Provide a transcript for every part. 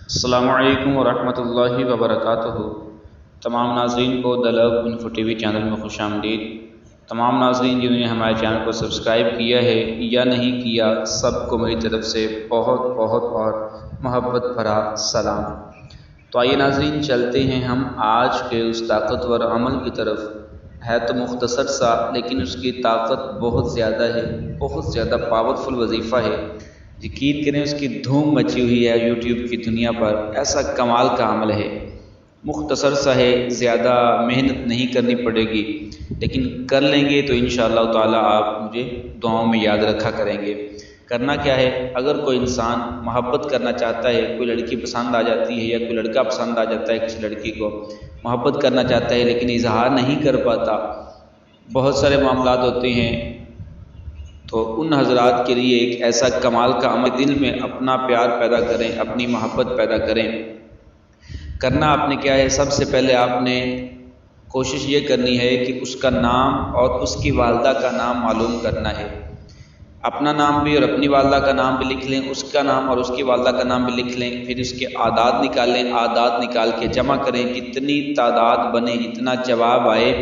السلام علیکم ورحمۃ اللہ وبرکاتہ۔ تمام ناظرین کو دا لو انفو ٹی وی چینل میں خوش آمدید۔ تمام ناظرین جنہوں نے ہمارے چینل کو سبسکرائب کیا ہے یا نہیں کیا، سب کو میری طرف سے بہت بہت اور محبت بھرا سلام۔ تو آئیے ناظرین چلتے ہیں ہم آج کے اس طاقتور عمل کی طرف۔ ہے تو مختصر سا لیکن اس کی طاقت بہت زیادہ ہے، بہت زیادہ پاورفل وظیفہ ہے۔ یقین کریں اس کی دھوم مچی ہوئی ہے یوٹیوب کی دنیا پر، ایسا کمال کا عمل ہے۔ مختصر سا ہے، زیادہ محنت نہیں کرنی پڑے گی، لیکن کر لیں گے تو انشاءاللہ تعالی آپ مجھے دعاؤں میں یاد رکھا کریں گے۔ کرنا کیا ہے، اگر کوئی انسان محبت کرنا چاہتا ہے، کوئی لڑکی پسند آ جاتی ہے یا کوئی لڑکا پسند آ جاتا ہے کسی لڑکی کو، محبت کرنا چاہتا ہے لیکن اظہار نہیں کر پاتا، بہت سارے معاملات ہوتے ہیں، تو ان حضرات کے لیے ایک ایسا کمال کا عمل، دل میں اپنا پیار پیدا کریں، اپنی محبت پیدا کریں۔ کرنا آپ نے کیا ہے، سب سے پہلے آپ نے کوشش یہ کرنی ہے کہ اس کا نام اور اس کی والدہ کا نام معلوم کرنا ہے۔ اپنا نام بھی اور اپنی والدہ کا نام بھی لکھ لیں، اس کا نام اور اس کی والدہ کا نام بھی لکھ لیں، پھر اس کے اعداد نکالیں، اعداد نکال کے جمع کریں، جتنی تعداد بنے، جتنا جواب آئے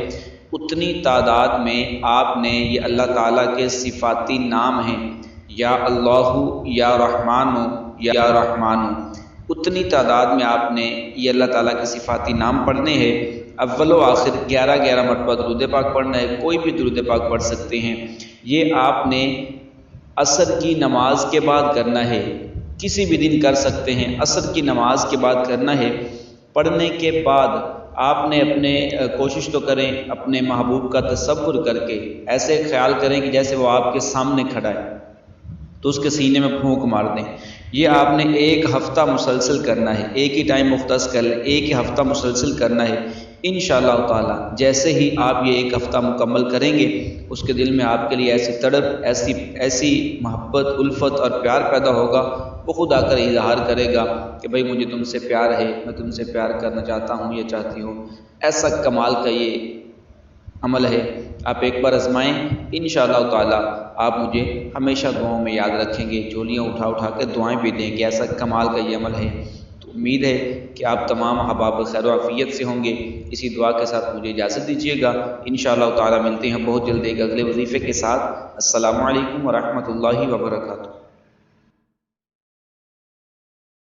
اتنی تعداد میں آپ نے، یہ اللہ تعالیٰ کے صفاتی نام ہیں، یا اللہ، یا رحمان، یا رحمان، اتنی تعداد میں آپ نے یہ اللہ تعالیٰ کے صفاتی نام پڑھنے ہیں۔ اول و آخر 11 مرتبہ درود پاک پڑھنا ہے، کوئی بھی درود پاک پڑھ سکتے ہیں۔ یہ آپ نے عصر کی نماز کے بعد کرنا ہے، کسی بھی دن کر سکتے ہیں، عصر کی نماز کے بعد کرنا ہے۔ پڑھنے کے بعد آپ نے اپنے کوشش تو کریں اپنے محبوب کا تصور کر کے، ایسے خیال کریں کہ جیسے وہ آپ کے سامنے کھڑا ہے، تو اس کے سینے میں پھونک مار دیں۔ یہ آپ نے 1 ہفتہ مسلسل کرنا ہے، ایک ہی ٹائم مختص کر لیں، 1 ہی ہفتہ مسلسل کرنا ہے۔ انشاءاللہ تعالی جیسے ہی آپ یہ 1 ہفتہ مکمل کریں گے، اس کے دل میں آپ کے لیے ایسی تڑپ، ایسی محبت، الفت اور پیار پیدا ہوگا، وہ خود آ کر اظہار کرے گا کہ بھائی مجھے تم سے پیار ہے، میں تم سے پیار کرنا چاہتا ہوں یا چاہتی ہوں۔ ایسا کمال کا یہ عمل ہے، آپ ایک بار آزمائیں، انشاءاللہ تعالی آپ مجھے ہمیشہ دعاؤں میں یاد رکھیں گے، جھولیاں اٹھا اٹھا کے دعائیں بھی دیں گے، ایسا کمال کا یہ عمل ہے۔ تو امید ہے کہ آپ تمام احباب خیر و عافیت سے ہوں گے۔ اسی دعا کے ساتھ مجھے اجازت دیجیے گا، انشاءاللہ تعالی ملتے ہیں بہت جلد ایک اگلے وظیفے کے ساتھ۔ السلام علیکم ورحمۃ اللہ وبرکاتہ۔